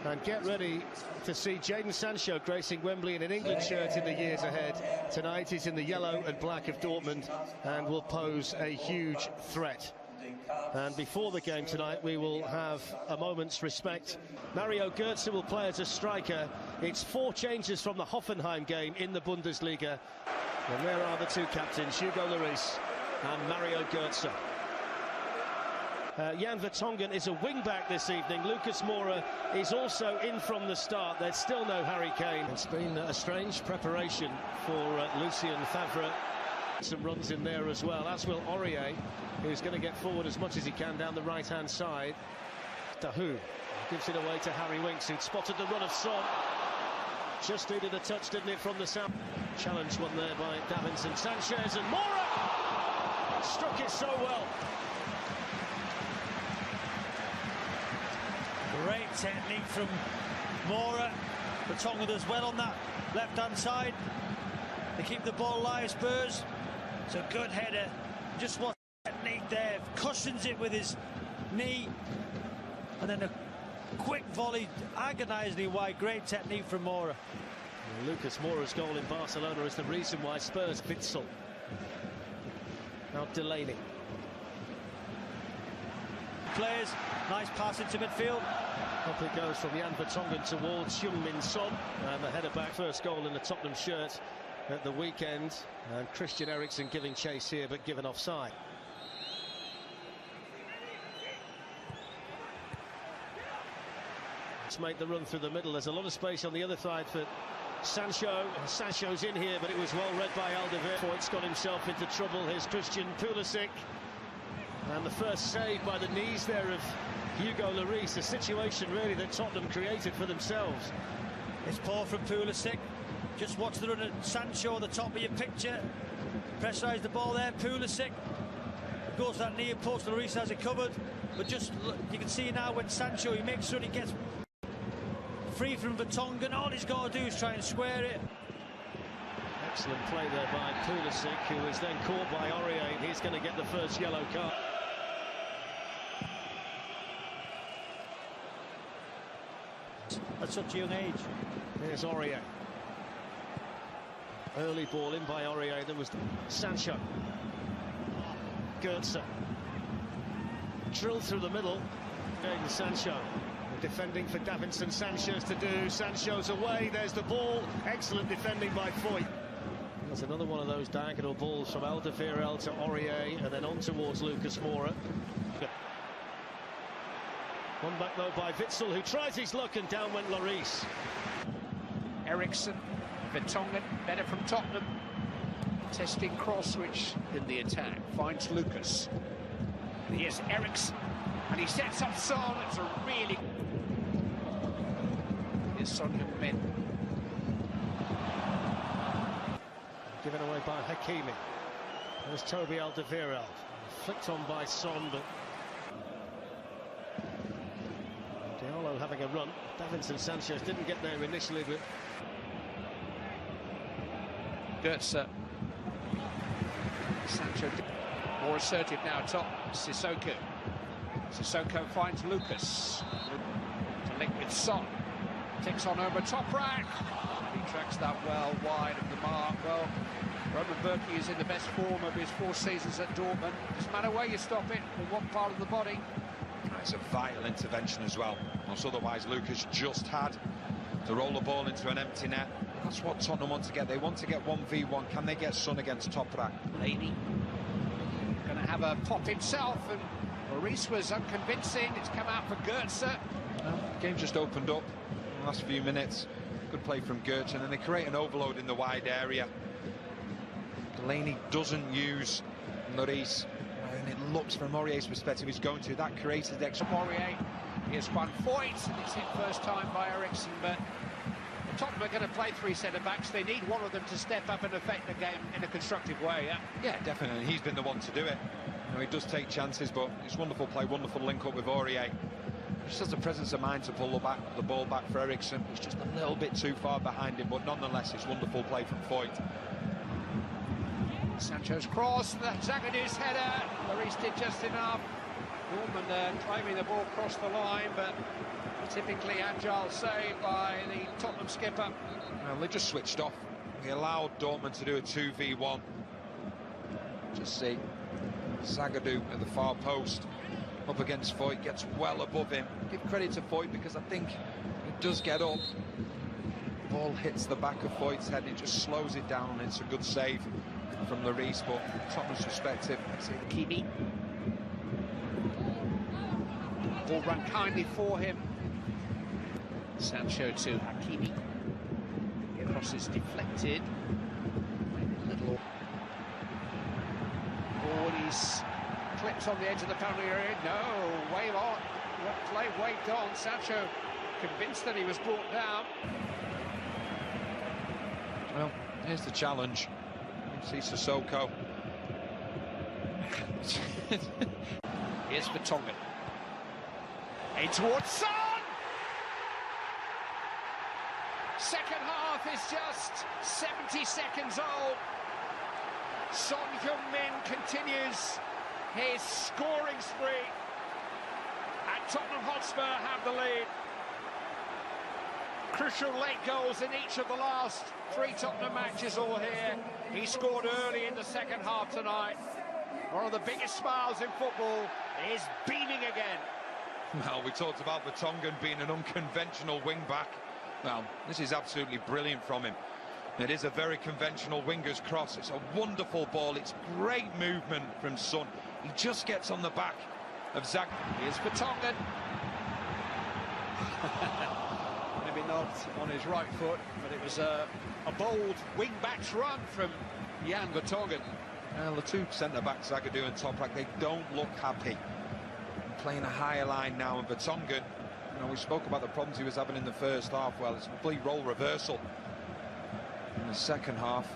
And get ready to see Jadon Sancho gracing Wembley in an England shirt in the years ahead. Tonight he's in the yellow and black of Dortmund and will pose a huge threat. And before the game tonight, we will have a moment's respect. Mario Götze will play as a striker. It's 4 changes from the Hoffenheim game in the Bundesliga. And there are the 2 captains, Hugo Lloris and Mario Götze. Jan Vertonghen is a wing-back this evening. Lucas Moura is also in from the start. There's still no Harry Kane. It's been a strange preparation for Lucien Favre. Some runs in there as well, as will Aurier, who's going to get forward as much as he can down the right-hand side. Dahoud gives it away to Harry Winks, who'd spotted the run of Son. Just needed a touch, didn't it, from the south. Challenge one there by Davinson Sanchez, and Moura struck it so well. Great technique from Moura. Vertonghen does well on that left-hand side. They keep the ball alive, Spurs. It's a good header. Just watch the technique there. Cushions it with his knee. And then a quick volley, agonisingly wide. Great technique from Moura. Lucas Moura's goal in Barcelona is the reason why Spurs Witsel. Now Delaney. Players, nice pass into midfield. Up it goes from Jan Vertonghen towards Heung-min Son, and the header back. First goal in the Tottenham shirt at the weekend, and Christian Eriksen giving chase here but given offside. Let's make the run through the middle. There's a lot of space on the other side for Sancho. Sancho's in here, but it was well read by Alderweireld. Foyt's got himself into trouble. Here's Christian Pulisic. And the first save by the knees there of Hugo Lloris, a situation really that Tottenham created for themselves. It's poor from Pulisic. Just watch the run at Sancho on the top of your picture. Pressurise the ball there, Pulisic. Goes to that near post, Lloris has it covered. But just, you can see now when Sancho, he makes sure he gets free from Vertonghen. All he's got to do is try and square it. Excellent play there by Pulisic, who was then caught by Aurier, and he's going to get the first yellow card. At such a young age. Here's Aurier. Early ball in by Aurier. There was Sancho. Götze. Drilled through the middle. Jadon Sancho. Defending for Davinson Sanchez to do. Sancho's away. There's the ball. Excellent defending by Foyt. There's another one of those diagonal balls from Alderweireld to Aurier, and then on towards Lucas Moura. One back though by Witsel, who tries his luck, and down went Lloris. Eriksen, Vertonghen, better from Tottenham. Testing cross switch in the attack, finds Lucas. Here's Eriksen, and he sets up Son. It's a really... Here's Son Heung-min. Given away by Hakimi. There's Toby Alderweireld. Flicked on by Son, but Diallo having a run. Davinson Sanchez didn't get there initially, but Götze. Sancho more assertive now, top. Sissoko. Sissoko finds Lucas. To link with Son. Takes on over top rack. He tracks that well wide of the mark. Well, Roman Bürki is in the best form of his 4 seasons at Dortmund. Doesn't matter where you stop it, with what part of the body. It's a vital intervention as well. Otherwise, Lucas just had to roll the ball into an empty net. That's what Tottenham want to get. They want to get 1v1. Can they get Son against Toprak? Laney going to have a pop himself, and Lloris was unconvincing. It's come out for Götze. Well, the game just opened up in the last few minutes. Good play from Götze, and then they create an overload in the wide area. Delaney doesn't use Lloris, and it looks from Aurier's perspective he's going to. That created extra. Aurier, here's one Foyt, and it's hit first time by Eriksen, but Tottenham are going to play 3 centre-backs. They need one of them to step up and affect the game in a constructive way, yeah? Yeah, definitely. He's been the one to do it. You know, he does take chances, but it's wonderful play, wonderful link-up with Aurier. He just has the presence of mind to pull the ball back for Eriksen. He's just a little bit too far behind him, but nonetheless, it's wonderful play from Foyt. Sancho's cross, the Zagadou's header. Lloris did just enough. Dortmund claiming the ball crossed the line, but a typically agile save by the Tottenham skipper. Well, they just switched off. He allowed Dortmund to do a 2v1. Just see Zagadou at the far post up against Foyt, gets well above him. Give credit to Foyt because I think he does get up. The ball hits the back of Foyt's head, it just slows it down. It's a good save from Lloris, but Tottenham's perspective. Hakimi. Ball run kindly for him. Sancho to Hakimi. Cross is deflected. A little. Ball is clipped on the edge of the penalty area. No, wave on. Play waved on. Sancho convinced that he was brought down. Well, here's the challenge. You see Sissoko. Here's Vertonghen. In towards Son! Second half is just 70 seconds old. Son Heung-min continues his scoring spree. And Tottenham Hotspur have the lead. Crucial late goals in each of the last 3 Tottenham matches all here. He scored early in the second half tonight. One of the biggest smiles in football is beaming again. Well, we talked about Vertonghen being an unconventional wing-back. Well, this is absolutely brilliant from him. It is a very conventional winger's cross. It's a wonderful ball. It's great movement from Son. He just gets on the back of Zag. Here's Vertonghen. Maybe not on his right foot, but it was a bold wing-back's run from Jan Vertonghen. Well, the two centre-backs, Zagadou and Toprak, they don't look happy. Playing a higher line now, and Vertonghen, you know, we spoke about the problems he was having in the first half. Well, it's a complete role reversal in the second half.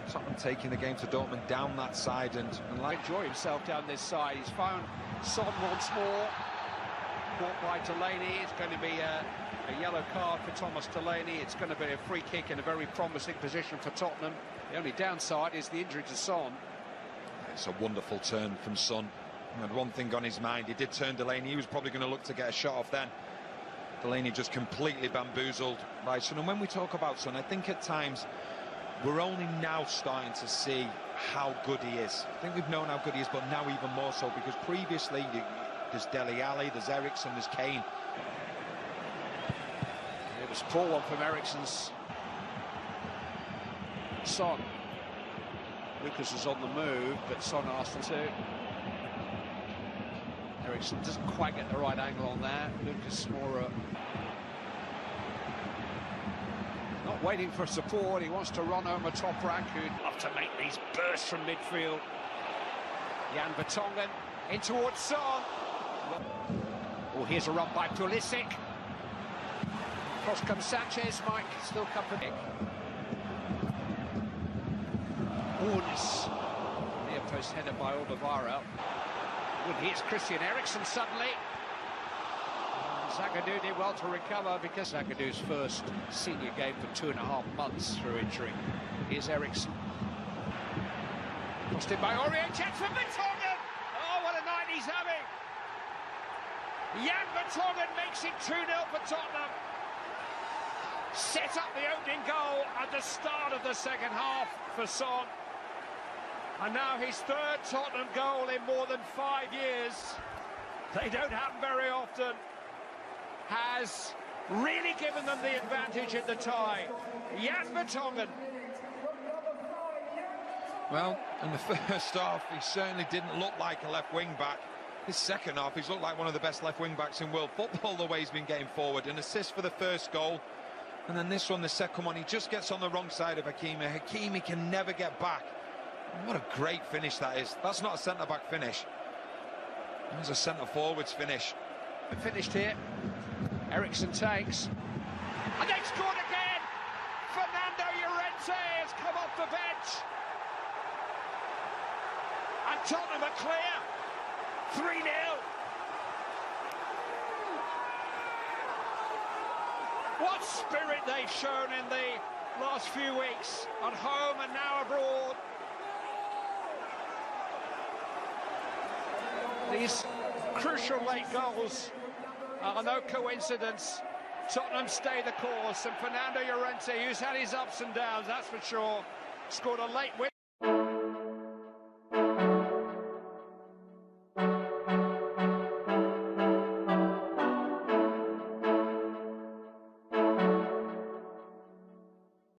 Tottenham taking the game to Dortmund down that side and like enjoy himself down this side. He's found Son once more. Caught by Delaney. It's going to be a yellow card for Thomas Delaney. It's going to be a free kick in a very promising position for Tottenham. The only downside is the injury to Son. It's a wonderful turn from Son. He had one thing on his mind. He did turn Delaney. He was probably going to look to get a shot off then. Delaney just completely bamboozled by Son. And when we talk about Son, I think at times we're only now starting to see how good he is. I think we've known how good he is, but now even more so, because previously there's Dele Alli, there's Eriksen, there's Kane. It was a poor one from Eriksen's Son. Lucas is on the move, but Son asked him to. Eriksen doesn't quite get the right angle on that. Lucas Moura not waiting for support. He wants to run over Toprak, who'd love to make these bursts from midfield. Jan Vertonghen in towards Son. Oh, here's a run by Pulisic. Cross comes Sanchez. Mike still come for Nick. Ornis. Near post header by Alderweireld. Well, here's Christian Eriksen suddenly. Zagadou did well to recover because Zagadou's first senior game for 2.5 months through injury. Here's Eriksen. Crossed in by Aurier, chance for Vertonghen! Oh, what a night he's having! Jan Vertonghen makes it 2-0 for Tottenham. Set up the opening goal at the start of the second half for Son. And now his third Tottenham goal in more than 5 years. They don't happen very often. Has really given them the advantage in the tie. Jan Vertonghen. Well, in the first half, he certainly didn't look like a left wing-back. His second half, he's looked like one of the best left wing-backs in world football, the way he's been getting forward. An assist for the first goal. And then this one, the second one, he just gets on the wrong side of Hakimi. Hakimi can never get back. What a great finish that is. That's not a centre-back finish. It's a centre-forwards finish. Finished here. Eriksen takes. And they scored again! Fernando Llorente has come off the bench. And Tottenham are clear. 3-0. What spirit they've shown in the last few weeks, at home and now abroad. These crucial late goals are no coincidence. Tottenham stay the course, and Fernando Llorente, who's had his ups and downs, that's for sure, scored a late win.